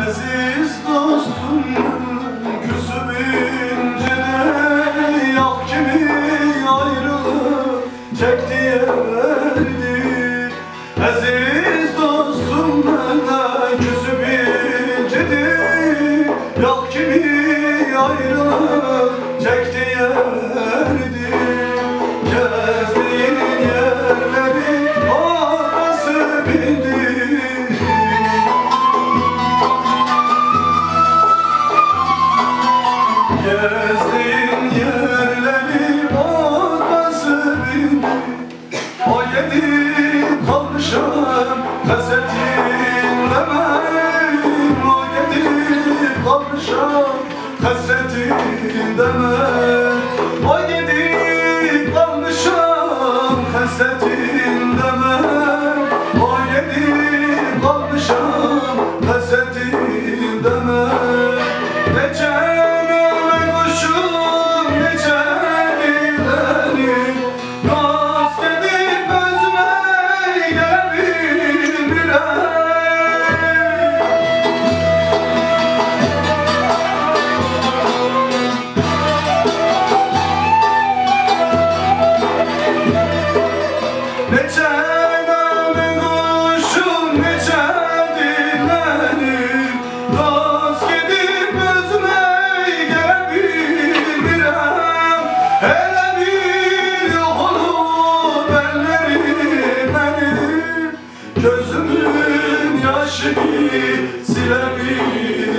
Aziz dostum küsüp incine yak kimi ayrılık çekti yerdi. Aziz dostum bana küsüp incine yak kimi ayrılık çekti yerdi. Gezdiğin yerleri orası bildi. Gezdiğin yerleri orası bildi. O yedi kalmışım hasretinle ben. O yedi kalmışım hasretinle ben. O yedi kalmışım hasretinle ben. O yedi kalmışım hasretinle ben. Ne çeneme kuşum ne çenileni dost edip özüme gelebilirem. Ne çeneme kuşum ne çenileni dost edip özüme gelebilirem. Hele bir yolu bellerim benim, gözümün yaşını silebilirim.